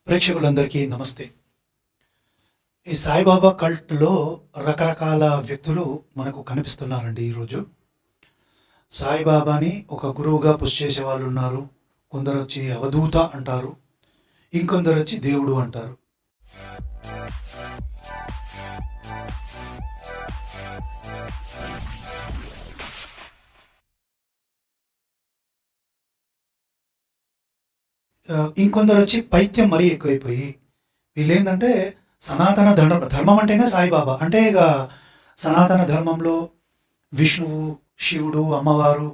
ప్రేక్షకులందరికీ నమస్తే. ఈ సాయిబాబా కల్ట్‌లో రకరకాల వ్యక్తులు మనకు కనిపిస్తున్నారండి ఈరోజు. సాయిబాబాని ఒక గురువుగా పుష్ చేసే వాళ్ళున్నారు. కొందరొచ్చి అవధూత అంటారు. ఇంకొందరొచ్చి దేవుడు అంటారు. ఇంకొందరొచ్చి పైత్యం మరీ ఎక్కువైపోయి వీళ్ళేందంటే సనాతన ధర్మం అంటేనే సాయిబాబా. అంటే ఇక సనాతన ధర్మంలో విష్ణువు, శివుడు, అమ్మవారు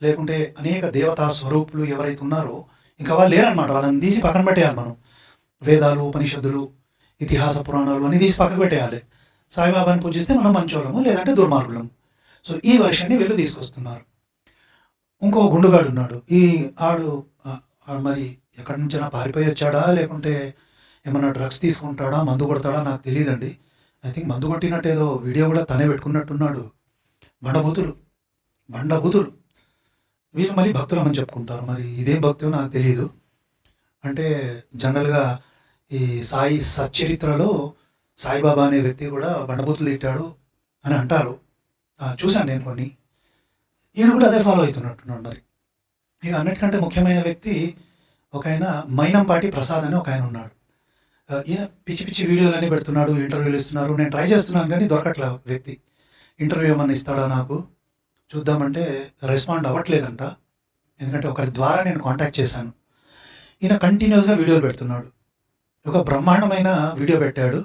లేకుంటే అనేక దేవతా స్వరూపులు ఎవరైతే ఉన్నారో ఇంకా వాళ్ళు లేరనమాట. వాళ్ళని తీసి పక్కన పెట్టేయాలి మనం. వేదాలు, ఉపనిషత్తులు, ఇతిహాస పురాణాలు అన్నీ తీసి పక్కకు పెట్టేయాలి. సాయిబాబాని పూజిస్తే మనం మంచోళ్ళము, లేదంటే దుర్మార్గులము. సో ఈ వర్షన్ని వీళ్ళు తీసుకొస్తున్నారు. ఇంకో గుండుగాడు ఉన్నాడు. ఆడు మరి ఎక్కడి నుంచైనా పారిపోయి వచ్చాడా, లేకుంటే ఏమన్నా డ్రగ్స్ తీసుకుంటాడా, మందు కొడతాడా నాకు తెలియదండి. ఐ థింక్ మందు కొట్టినట్టు ఏదో వీడియో కూడా తనే పెట్టుకున్నట్టున్నాడు. బండబూతులు వీళ్ళు మళ్ళీ భక్తులమని చెప్పుకుంటారు. మరి ఇదేం భక్తో నాకు తెలియదు. అంటే జనరల్గా ఈ సాయి సచ్చరిత్రలో సాయిబాబా అనే వ్యక్తి కూడా బండబూతులు తిట్టాడు అని అంటారు. చూశాను నేను కొన్ని. ఈయన కూడా అదే ఫాలో అవుతున్నట్టున్నాడు. మరి ఇక అన్నిటికంటే ముఖ్యమైన వ్యక్తి ఒక ఆయన మైనంపాటి ప్రసాద్ అని ఒక ఆయన ఉన్నాడు. ఈయన పిచ్చి పిచ్చి వీడియోలన్నీ పెడుతున్నాడు, ఇంటర్వ్యూలు ఇస్తున్నారు. నేను ట్రై చేస్తున్నాను కానీ దొరకట్లే వ్యక్తి. ఇంటర్వ్యూ ఏమన్నా ఇస్తాడా నాకు చూద్దామంటే రెస్పాండ్ అవ్వట్లేదంట. ఎందుకంటే ఒకరి ద్వారా నేను కాంటాక్ట్ చేశాను. ఈయన కంటిన్యూస్గా వీడియోలు పెడుతున్నాడు. ఒక బ్రహ్మాండమైన వీడియో పెట్టాడు.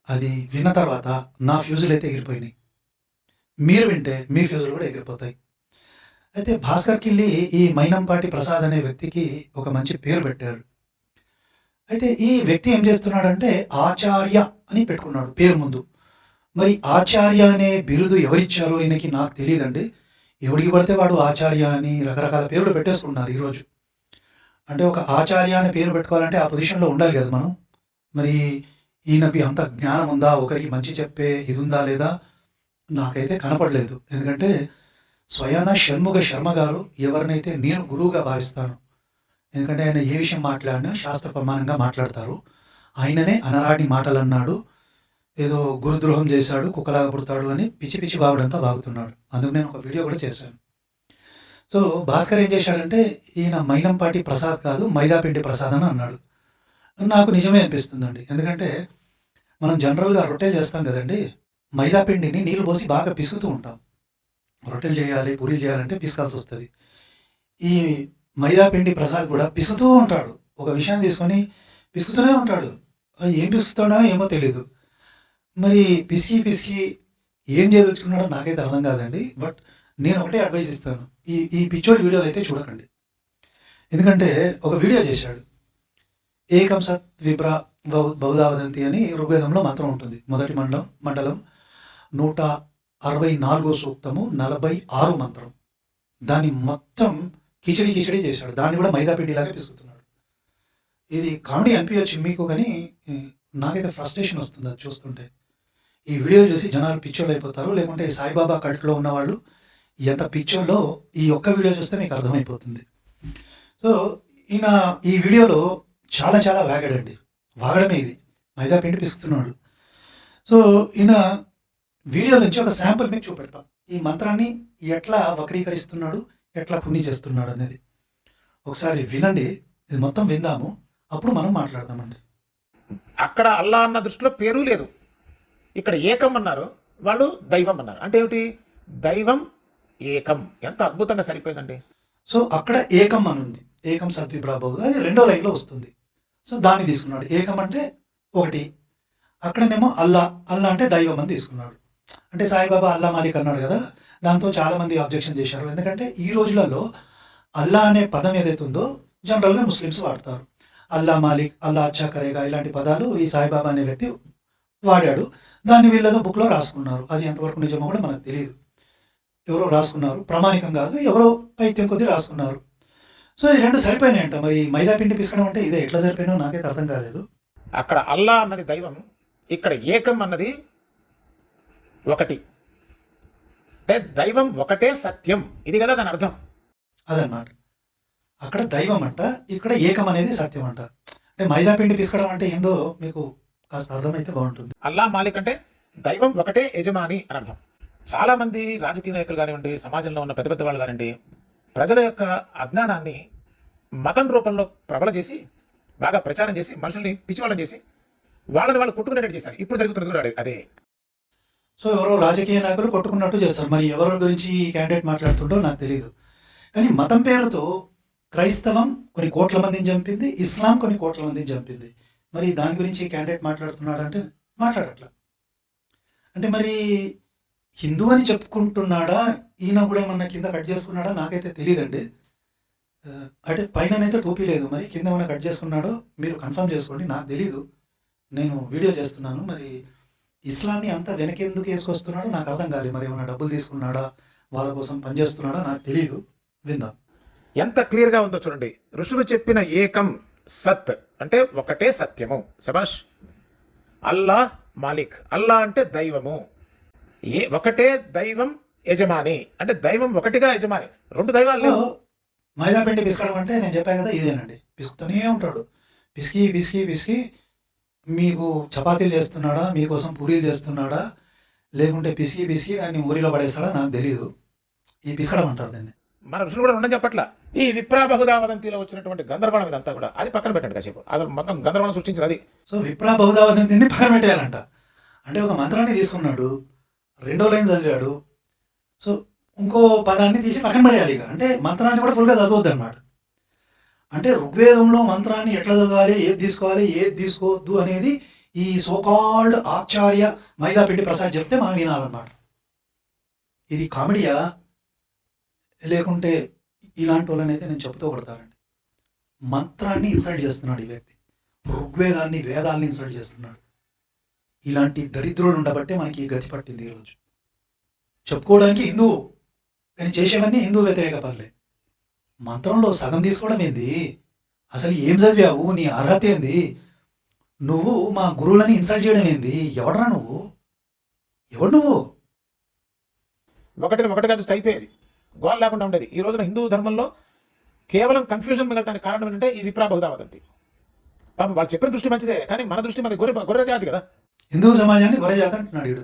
అది విన్న తర్వాత నా ఫ్యూజులు అయితే ఎగిరిపోయినాయి. మీరు వింటే మీ ఫ్యూజులు కూడా ఎగిరిపోతాయి. అయితే భాస్కర్ కిల్లి ఈ మైనంపాటి ప్రసాద్ అనే వ్యక్తికి ఒక మంచి పేరు పెట్టారు. అయితే ఈ వ్యక్తి ఏం చేస్తున్నాడంటే ఆచార్య అని పెట్టుకున్నాడు పేరు ముందు. మరి ఆచార్య అనే బిరుదు ఎవరిచ్చారో ఈయనకి నాకు తెలియదండి. ఎవడికి పడితే వాడు ఆచార్య అని రకరకాల పేర్లు పెట్టేసుకున్నారు ఈరోజు. అంటే ఒక ఆచార్య అనే పేరు పెట్టుకోవాలంటే ఆ పొజిషన్లో ఉండాలి కదా మనం. మరి ఈయనకి అంత జ్ఞానం ఉందా, ఒకరికి మంచి చెప్పే ఇది ఉందా లేదా నాకైతే కనపడలేదు. ఎందుకంటే స్వయాన షణ్ముగ శర్మ గారు ఎవరినైతే నేను గురువుగా భావిస్తాను, ఎందుకంటే ఆయన ఏ విషయం మాట్లాడినా శాస్త్ర ప్రమాణంగా మాట్లాడతారు. ఆయననే అనరాని మాటలు అన్నాడు, ఏదో గురుద్రోహం చేశాడు, కుక్కలాగా పుడతాడు అని పిచ్చి పిచ్చి బాగుడంతా బాగుతున్నాడు. అందుకు నేను ఒక వీడియో కూడా చేశాను. సో భాస్కర్ ఏం చేశాడంటే ఈయన మైనంపాటి ప్రసాద్ కాదు మైదాపిండి ప్రసాద్ అని అన్నాడు. నాకు నిజమే అనిపిస్తుందండి. ఎందుకంటే మనం జనరల్గా రొట్టెలు చేస్తాం కదండి, మైదాపిండిని నీళ్ళు పోసి బాగా పిసుకుతూ ఉంటాం. రొట్టెలు చేయాలి, పూరీలు చేయాలంటే పిసకాల్సి వస్తుంది. ఈ మైదాపిండి ప్రసాద్ కూడా పిసుకుతూ ఉంటాడు. ఒక విషయాన్ని తీసుకొని పిసుకుతూనే ఉంటాడు. ఏం పిసుకుతాడో ఏమో తెలీదు. మరి పిసికి పిసికి ఏం చేయదలుచుకున్నాడో నాకైతే అర్థం కాదండి. బట్ నేను ఒకటే అడ్వైజ్ ఇస్తాను, ఈ ఈ పిచ్చోడి వీడియోలు అయితే చూడకండి. ఎందుకంటే ఒక వీడియో చేశాడు, ఏకం సత్ విప్ర బహుధావదంతి అని ఋగ్వేదంలో మంత్రం ఉంటుంది. మొదటి మండలం 164 సూక్తము 46 మంత్రం. దాన్ని మొత్తం కిచడి చేశాడు. దాన్ని కూడా మైదాపిండిలాగా పిసుకుతున్నాడు. ఇది కామెడీ అనిపించచ్చు మీకు, కానీ నాకైతే ఫ్రస్ట్రేషన్ వస్తుంది అది చూస్తుంటే. ఈ వీడియో చూసి జనాలు పిచ్చోళ్ళు అయిపోతారు. లేకుంటే సాయిబాబా కల్ట్లో ఉన్నవాళ్ళు ఎంత పిచ్చోళ్ళో ఈ ఒక్క వీడియో చూస్తే మీకు అర్థమైపోతుంది. సో ఈయన ఈ వీడియోలో చాలా చాలా వాగాడండి. వాగడమే ఇది, మైదాపిండి పిసుకుతున్నాడు. సో ఈయన వీడియో నుంచి ఒక శాంపుల్ మీకు చూపెడతాం. ఈ మంత్రాన్ని ఎట్లా వక్రీకరిస్తున్నాడు, ఎట్లా ఖుని చేస్తున్నాడు అనేది ఒకసారి వినండి. ఇది మొత్తం విందాము, అప్పుడు మనం మాట్లాడదామండి. అక్కడ అల్లా అన్న దృష్టిలో పేరు లేదు, ఇక్కడ ఏకం అన్నారు, వాళ్ళు దైవం అన్నారు. అంటే ఏమిటి? దైవం ఏకం. ఎంత అద్భుతంగా సరిపోయిందండి. సో అక్కడ ఏకం అని ఉంది, ఏకం సద్విప్రాభవు, అది రెండో లైన్లో వస్తుంది. సో దాన్ని తీసుకున్నాడు. ఏకం అంటే ఒకటి, అక్కడనేమో అల్లా అంటే దైవం అని తీసుకున్నాడు. అంటే సాయిబాబా అల్లా మాలిక్ అన్నాడు కదా, దాంతో చాలామంది అబ్జెక్షన్ చేశారు. ఎందుకంటే ఈ రోజులలో అల్లా అనే పదం ఏదైతే ఉందో జనరల్గా ముస్లిమ్స్ వాడతారు. అల్లా మాలిక్, అల్లా అచ్చా కరేగా ఇలాంటి పదాలు ఈ సాయిబాబా అనే వ్యక్తి వాడాడు. దాన్ని వీళ్ళతో బుక్లో రాసుకున్నారు. అది ఎంతవరకు నిజమో కూడా మనకు తెలియదు. ఎవరో రాసుకున్నారు, ప్రామాణికం కాదు, ఎవరో పైత్యం కొద్దీ రాసుకున్నారు. సో ఈ రెండు సరిపోయినాయంట. మరి మైదాపిండి పిసకడం అంటే ఇదే, ఎట్లా సరిపోయినా నాకైతే అర్థం కాలేదు. అక్కడ అల్లా అన్నది దైవం, ఇక్కడ ఏకం అన్నది ఒకటి. అంటే దైవం ఒకటే సత్యం, ఇది కదా దాని అర్థం. అదన్నమాట. అక్కడ దైవం అంట, ఇక్కడ ఏకం అనేది సత్యం అంట. అంటే మైదా పిండి పిసకడం అంటే ఏందో మీకు కాస్త అర్థమైతే బాగుంటుంది. అల్లా మాలిక్ అంటే దైవం ఒకటే యజమాని అని అర్థం. చాలా మంది రాజకీయ నాయకులు కానివ్వండి, సమాజంలో ఉన్న పెద్ద పెద్ద వాళ్ళు కానివ్వండి, ప్రజల యొక్క అజ్ఞానాన్ని మతం రూపంలో ప్రబల చేసి బాగా ప్రచారం చేసి మనుషుల్ని పిచ్చివాళ్ళని చేసి వాళ్ళని వాళ్ళు కొట్టుకునేటట్టు చేశారు. ఇప్పుడు జరుగుతున్నది కూడా అదే. సో ఎవరో రాజకీయ నాయకులు కొట్టుకున్నట్టు చేస్తారు. మరి ఎవరి గురించి ఈ క్యాండిడేట్ మాట్లాడుతుండో నాకు తెలియదు. కానీ మతం పేరుతో క్రైస్తవం కొన్ని కోట్ల మందిని చంపింది, ఇస్లాం కొన్ని కోట్ల మందిని చంపింది. మరి దాని గురించి ఈ క్యాండిడేట్ మాట్లాడుతున్నాడు అంటే మాట్లాడట్లా. అంటే మరి హిందూ అని చెప్పుకుంటున్నాడా, ఈయన కూడా ఏమన్నా కింద కట్ చేసుకున్నాడా నాకైతే తెలియదండి. అంటే పైననైతే టోపీ లేదు, మరి కింద ఏమైనా కట్ చేసుకున్నాడో మీరు కన్ఫర్మ్ చేసుకోండి, నాకు తెలీదు. నేను వీడియో చేస్తున్నాను. మరి ఇస్లాంని అంత వెనకెందుకు వేసుకొస్తున్నాడో నాకు అర్థం కాలేదు. మరి ఏమైనా డబ్బులు తీసుకున్నాడా, వాళ్ళ కోసం పనిచేస్తున్నాడా నాకు తెలియదు. విందాం. ఎంత క్లియర్గా ఉందో చూడండి. ఋషులు చెప్పిన ఏకం సత్ అంటే ఒకటే సత్యము. శబాష్. అల్లా మాలిక్, అల్లా అంటే దైవము, ఒకటే దైవం యజమాని అంటే దైవం ఒకటిగా యజమాని. రెండు దైవాలు లేవు. మైదా పిండి పిసకడం అంటే నేను చెప్పా కదా ఇదేనండి. పిసుకుతూనే ఉంటాడు. పిసికి పిసికి పిసికి మీకు చపాతీలు చేస్తున్నాడా, మీకోసం పూరీలు చేస్తున్నాడా, లేకుంటే పిసికి పిసికి దాన్ని ఊరిలో పడేస్తాడా నాకు తెలీదు. ఈ పిసకడం అంటారు దాన్ని. మన ఋషులు కూడా ఉండని చెప్పట్ల. ఈ విప్రా బహుదావదంతిలో వచ్చినటువంటి గందరగోళం ఇదంతా కూడా అది పక్కన పెట్టండి కాసేపు. అసలు మొత్తం గందరగోళం సృష్టించారు అది. సో విప్రా బహుదావదంతిని పక్కన పెట్టేయాలంట. అంటే ఒక మంత్రాన్ని తీసుకున్నాడు, రెండో లైన్ చదివాడు, సో ఇంకో పదాన్ని తీసి పక్కన పడేయాలి. ఇక అంటే మంత్రాన్ని కూడా ఫుల్గా చదవద్దు అనమాట. అంటే ఋగ్వేదంలో మంత్రాన్ని ఎట్లా చదవాలి, ఏది తీసుకోవాలి, ఏది తీసుకోవద్దు అనేది ఈ సోకాల్డ్ ఆచార్య మైదాపిండి ప్రసాద్ చెప్తే మనం వినాలన్నమాట. ఇది కామెడీయా లేకుంటే ఇలాంటి వాళ్ళనైతే నేను చెప్తూ కొడతానండి. మంత్రాన్ని ఇన్సల్ట్ చేస్తున్నాడు ఈ వ్యక్తి, ఋగ్వేదాన్ని వేదాన్ని ఇన్సల్ట్ చేస్తున్నాడు. ఇలాంటి దరిద్రులు ఉండబట్టే మనకి ఈ గతి పట్టింది ఈరోజు. చెప్పుకోవడానికి హిందువు, కానీ చేసేవన్నీ హిందూ వ్యతిరేక పనులే. మంత్రంలో సగం తీసుకోవడం ఏంది? అసలు ఏం చదివావు, నీ అర్హత ఏంది? నువ్వు మా గురువులని ఇన్సల్ట్ చేయడం ఏంది? ఎవడరా నువ్వు? ఎవడు నువ్వు? ఒకటిని ఒకటిగా చూస్తే అయిపోయేది, గోల్ లేకుండా ఉండేది. ఈ రోజున హిందూ ధర్మంలో కేవలం కన్ఫ్యూజన్ మిగలటానికి కారణం ఏంటంటే ఈ విప్రా బహుదావదంతి. పాపం వాళ్ళు చెప్పిన దృష్టి మంచిదే, కానీ మన దృష్టి మన గొర్రె జాతి కదా. హిందూ సమాజాన్ని గొర్రె జాతి అంటున్నాడు వీడు.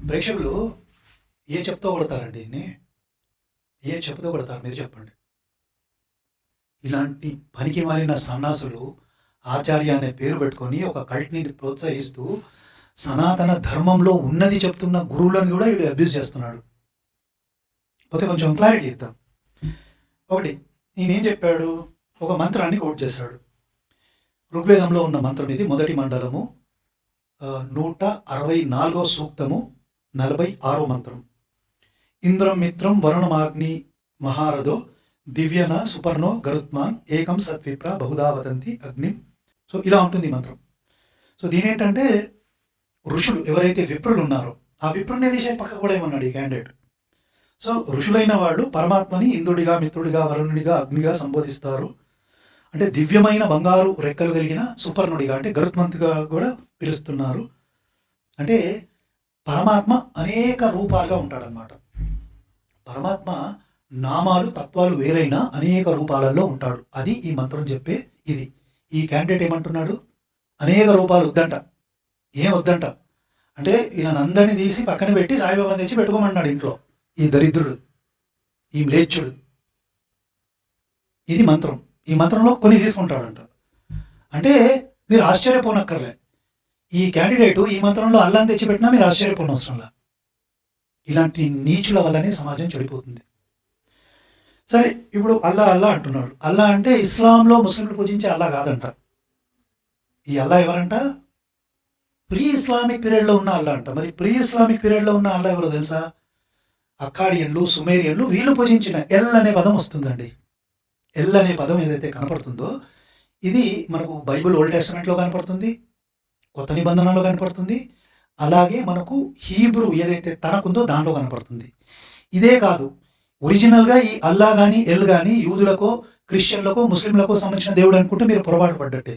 ప్రేక్షకులు ఏ చెప్తూ కొడతారండి దీన్ని? ఏ చెప్తూ కొడతారు మీరు చెప్పండి. ఇలాంటి పనికి మాలిన సన్నాసులు ఆచార్య అనే పేరు పెట్టుకొని ఒక కల్ట్ని ప్రోత్సహిస్తూ సనాతన ధర్మంలో ఉన్నది చెప్తున్న గురువులను కూడా వీడు అబ్యూజ్ చేస్తున్నాడు. పోతే కొంచెం క్లారిటీ ఇద్దాం. ఒకటి, నేనేం చెప్పాడు, ఒక మంత్రాన్ని కోట్ చేశాడు. ఋగ్వేదంలో ఉన్న మంత్రం ఇది, మొదటి మండలము 164వ సూక్తము 46వ మంత్రం. ఇంద్రం మిత్రం వరుణమాగ్ని మహారథో దివ్యన సుపర్ణో గరుత్మాన్ ఏకం సత్విప్ర బహుదావదంతి అగ్ని. సో ఇలా ఉంటుంది మంత్రం. సో దీని ఏంటంటే ఋషులు ఎవరైతే విప్రులు ఉన్నారో ఆ విప్రుని తీసే పక్క కూడా ఏమన్నాడు ఈ క్యాండిడేట్. సో ఋషులైన వాళ్ళు పరమాత్మని ఇంద్రుడిగా, మిత్రుడిగా, వరుణుడిగా, అగ్నిగా సంబోధిస్తారు. అంటే దివ్యమైన బంగారు రెక్కలు కలిగిన సుపర్ణుడిగా అంటే గరుత్మంతుగా కూడా పిలుస్తున్నారు. అంటే పరమాత్మ అనేక రూపాలుగా ఉంటాడనమాట. పరమాత్మ నామాలు తత్వాలు వేరైనా అనేక రూపాలలో ఉంటాడు. అది ఈ మంత్రం చెప్పే ఇది. ఈ క్యాండిడేట్ ఏమంటున్నాడు, అనేక రూపాలు వద్దంట. ఏం వద్దంట అంటే ఈయన అందరినీ తీసి పక్కన పెట్టి సాయిబాబా తెచ్చి పెట్టుకోమన్నాడు ఇంట్లో. ఈ దరిద్రుడు, ఈ మ్లేచ్చుడు. ఇది మంత్రం. ఈ మంత్రంలో కొన్ని తీసుకుంటాడంట. అంటే మీరు ఆశ్చర్యపోనక్కర్లే, ఈ క్యాండిడేటు ఈ మంత్రంలో అల్లాని తెచ్చిపెట్టినా మీరు ఆశ్చర్యపోనవసరంలా. ఇలాంటి నీచుల వల్లనే సమాజం చెడిపోతుంది. సరే, ఇప్పుడు అల్లా అల్లా అంటున్నాడు. అల్లా అంటే ఇస్లాంలో ముస్లింలు పూజించే అల్లా కాదంట. ఈ అల్లా ఎవరంట? ప్రీ ఇస్లామిక్ పీరియడ్లో ఉన్న అల్లా అంట. మరి ప్రీ ఇస్లామిక్ పీరియడ్లో ఉన్న అల్లా ఎవరో తెలుసా? అక్కాడియన్లు, సుమేరియన్లు వీళ్ళు పూజించిన ఎల్ అనే పదం వస్తుందండి. ఎల్ అనే పదం ఏదైతే కనపడుతుందో ఇది మనకు బైబిల్ ఓల్డ్ టెస్టమెంట్లో కనపడుతుంది, కొత్త నిబంధనలో కనపడుతుంది, అలాగే మనకు హీబ్రూ ఏదైతే తనకుందో దానిలో కనపడుతుంది. ఇదే కాదు, ఒరిజినల్గా ఈ అల్లా కానీ ఎల్ కానీ యూదులకో, క్రిస్టియన్లకో, ముస్లింలకో సంబంధించిన దేవుడు అనుకుంటే మీరు పొరపాటు పడ్డట్టే.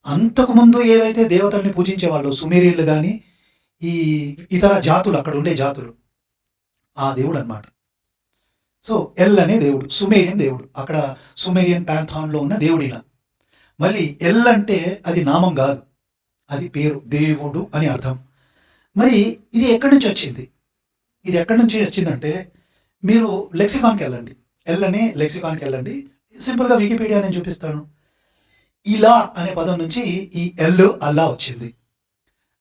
అంతకుముందు ఏవైతే దేవతల్ని పూజించే వాళ్ళు సుమేరియన్లు కానీ ఈ ఇతర జాతులు, అక్కడ ఉండే జాతులు, ఆ దేవుడు అన్నమాట. సో ఎల్ అనే దేవుడు సుమేరియన్ దేవుడు, అక్కడ సుమేరియన్ ప్యాంథాన్లో ఉన్న దేవుడు. ఇలా మళ్ళీ ఎల్ అంటే అది నామం కాదు, అది పేరు, దేవుడు అని అర్థం. మరి ఇది ఎక్కడి నుంచి వచ్చింది? ఇది ఎక్కడి నుంచి వచ్చిందంటే మీరు లెక్సికాన్కి వెళ్ళండి, ఎల్ అనే లెక్సికాన్కి వెళ్ళండి. సింపుల్గా వికీపీడియా నేను చూపిస్తాను. ఇలా అనే పదం నుంచి ఈ ఎల్ అల్లా వచ్చింది.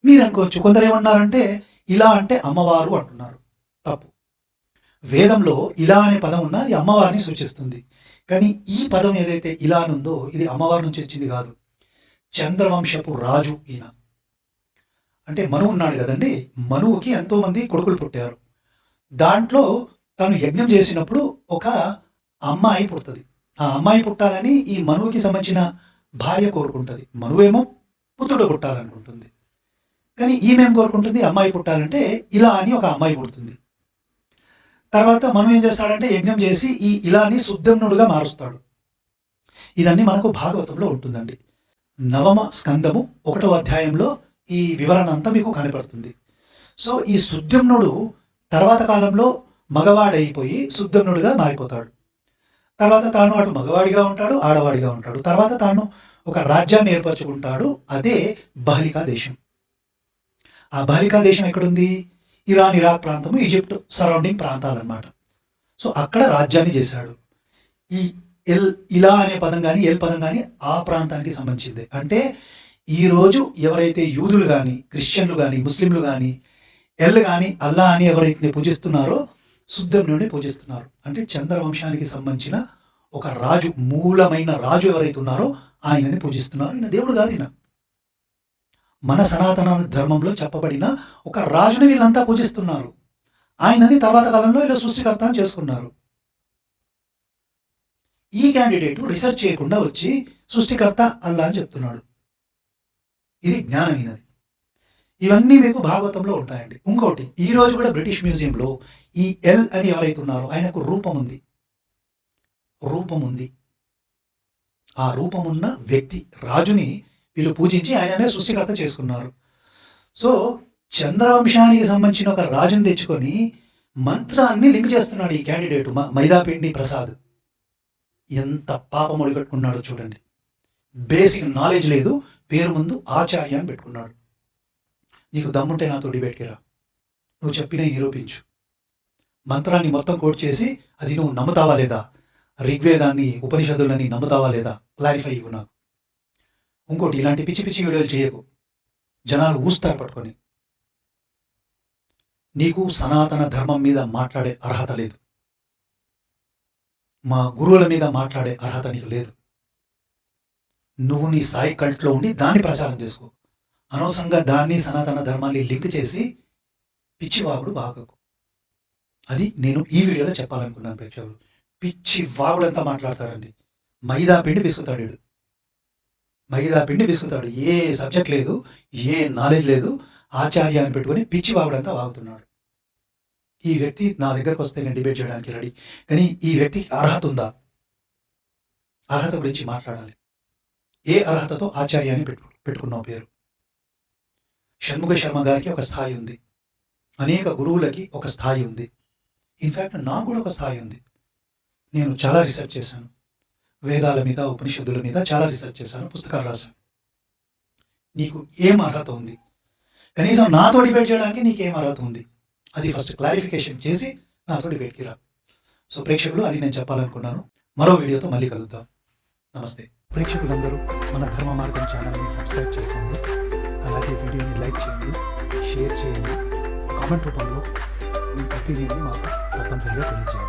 మీరు అనుకోవచ్చు, కొందరు ఏమన్నారంటే ఇలా అంటే అమ్మవారు అంటున్నారు. తప్పు. వేదంలో ఇలా అనే పదం ఉన్నా అది అమ్మవారిని సూచిస్తుంది. కానీ ఈ పదం ఏదైతే ఇలా అని ఉందో ఇది అమ్మవారి నుంచి వచ్చింది కాదు. చంద్రవంశపు రాజు ఈయన. అంటే మనువు ఉన్నాడు కదండి, మనువుకి ఎంతోమంది కొడుకులు పుట్టారు. దాంట్లో తను యజ్ఞం చేసినప్పుడు ఒక అమ్మాయి పుడుతుంది. ఆ అమ్మాయి పుట్టాలని ఈ మనువుకి సంబంధించిన భార్య కోరుకుంటుంది. మనువేమో పుత్రుడు పుట్టాలనుకుంటుంది. కానీ ఈమెం కోరుకుంటుంది, అమ్మాయి పుట్టాలంటే ఇలా అని ఒక అమ్మాయి పుడుతుంది. తర్వాత మనం ఏం చేస్తాడంటే యజ్ఞం చేసి ఈ ఇలాని సుద్దమ్నుడుగా మారుస్తాడు. ఇదన్నీ మనకు భాగవతంలో ఉంటుందండి. నవమ స్కందము 1వ అధ్యాయంలో ఈ వివరణ అంతా మీకు కనపడుతుంది. సో ఈ సుద్దమ్నుడు తర్వాత కాలంలో మగవాడైపోయి సుద్దమ్నుడుగా మారిపోతాడు. తర్వాత తాను అటు మగవాడిగా ఉంటాడు, ఆడవాడిగా ఉంటాడు. తర్వాత తాను ఒక రాజ్యాన్ని ఏర్పరచుకుంటాడు. అదే బహలికా దేశం. ఆ బహలికా దేశం ఎక్కడుంది? ఇరాన్, ఇరాక్ ప్రాంతము, ఈజిప్ట్ సరౌండింగ్ ప్రాంతాలన్నమాట. సో అక్కడ రాజ్యాన్ని చేశాడు. ఈ ఎల్ ఇలా అనే పదం కానీ ఎల్ పదం కానీ ఆ ప్రాంతానికి సంబంధించింది. అంటే ఈరోజు ఎవరైతే యూదులు కానీ, క్రిస్టియన్లు కానీ, ముస్లింలు కానీ ఎల్ కానీ అల్లా అని ఎవరైతే పూజిస్తున్నారో సుద్దమ్నుడిని పూజిస్తున్నారు. అంటే చంద్రవంశానికి సంబంధించిన ఒక రాజు, మూలమైన రాజు ఎవరైతే ఉన్నారో ఆయనని పూజిస్తున్నారు. ఈయన దేవుడు కాదు, ఈయన మన సనాతన ధర్మంలో చెప్పబడిన ఒక రాజుని వీళ్ళంతా పూజిస్తున్నారు. ఆయనని తర్వాత కాలంలో ఇలా సృష్టికర్త అని చేసుకున్నారు. ఈ క్యాండిడేట్ రీసెర్చ్ చేయకుండా వచ్చి సృష్టికర్త అల్లా అని చెప్తున్నాడు. ఇది జ్ఞానమైనది. ఇవన్నీ మీకు భాగవతంలో ఉంటాయండి. ఇంకోటి, ఈ రోజు కూడా బ్రిటిష్ మ్యూజియంలో ఈ ఎల్ అని ఎవరైతే ఉన్నారో ఆయనకు రూపం ఉంది. రూపం ఉంది. ఆ రూపమున్న వ్యక్తి రాజుని వీళ్ళు పూజించి ఆయననే సృష్టికర్త చేసుకున్నారు. సో చంద్రవంశానికి సంబంధించిన ఒక రాజుని తెచ్చుకొని మంత్రాన్ని లింక్ చేస్తున్నాడు ఈ క్యాండిడేట్ మైదాపిండి ప్రసాద్. ఎంత పాపం ఒడిగట్టుకున్నాడో చూడండి. బేసిక్ నాలెడ్జ్ లేదు, పేరు ముందు ఆచార్య అని పెట్టుకున్నాడు. నీకు దమ్ముంటే నాతో డిబేట్కి రా, నువ్వు చెప్పినవి నిరూపించు. మంత్రాన్ని మొత్తం కోట్ చేసి అది నువ్వు నమ్ముతావా లేదా, ఋగ్వేదాన్ని ఉపనిషత్తులని నమ్ముతావా లేదా, క్లారిఫై ఇవ్వు నాకు. ఇంకోటి, ఇలాంటి పిచ్చి పిచ్చి వీడియోలు చేయకు, జనాలు ఊస్తారు పట్టుకొని. నీకు సనాతన ధర్మం మీద మాట్లాడే అర్హత లేదు, మా గురువుల మీద మాట్లాడే అర్హత నీకు లేదు. నువ్వు నీ సాయి కల్ట్లో ఉండి దాన్ని ప్రచారం చేసుకో. అనవసరంగా దాన్ని సనాతన ధర్మాన్ని లింక్ చేసి పిచ్చివాగుడు వాగకు. అది నేను ఈ వీడియోలో చెప్పాలనుకున్నాను ప్రేక్షకులు. పిచ్చి వాగుడంతా మాట్లాడతాడండి. మైదా పిండి పిసుకుతాడు వీడు. మైదా పిండి పిసుకుతాడు. ఏ సబ్జెక్ట్ లేదు, ఏ నాలెడ్జ్ లేదు. ఆచార్య అని పెట్టుకొని పిచ్చి వాగుడంతా వాగుతున్నాడు. ఈ వ్యక్తి నా దగ్గరకు వస్తే నేను డిబేట్ చేయడానికి రెడీ. కానీ ఈ వ్యక్తికి అర్హత ఉందా? అర్హత గురించి మాట్లాడాలి. ఏ అర్హతతో ఆచార్య అని పెట్టుకున్నావు పేరు? షణ్ముఖ శర్మ గారికి ఒక స్థాయి ఉంది, అనేక గురువులకి ఒక స్థాయి ఉంది. ఇన్ఫ్యాక్ట్ నాకు కూడా ఒక స్థాయి ఉంది. నేను చాలా రీసెర్చ్ చేశాను, వేదాల మీద, ఉపనిషత్తుల మీద చాలా రీసెర్చ్ చేశాను, పుస్తకాలు రాశాను. నీకు ఏం అర్హత ఉంది? కనీసం నాతో డిబేట్ చేయడానికి నీకేం అర్హత ఉంది? అది ఫస్ట్ క్లారిఫికేషన్ చేసి నాతో డిబేట్కి రా. సో ప్రేక్షకులు, అది నేను చెప్పాలనుకున్నాను. మరో వీడియోతో మళ్ళీ కలుద్దాం. నమస్తే. ప్రేక్షకులందరూ మన ధర్మ మార్గం ఛానల్ని సబ్స్క్రైబ్ చేసుకోండి. అలాగే వీడియోని లైక్ చేయండి, షేర్ చేయండి, కామెంట్ రూపంలో మీ ఒపీనియన్ని మాకు తప్పనిసరిగా తెలియజేయండి.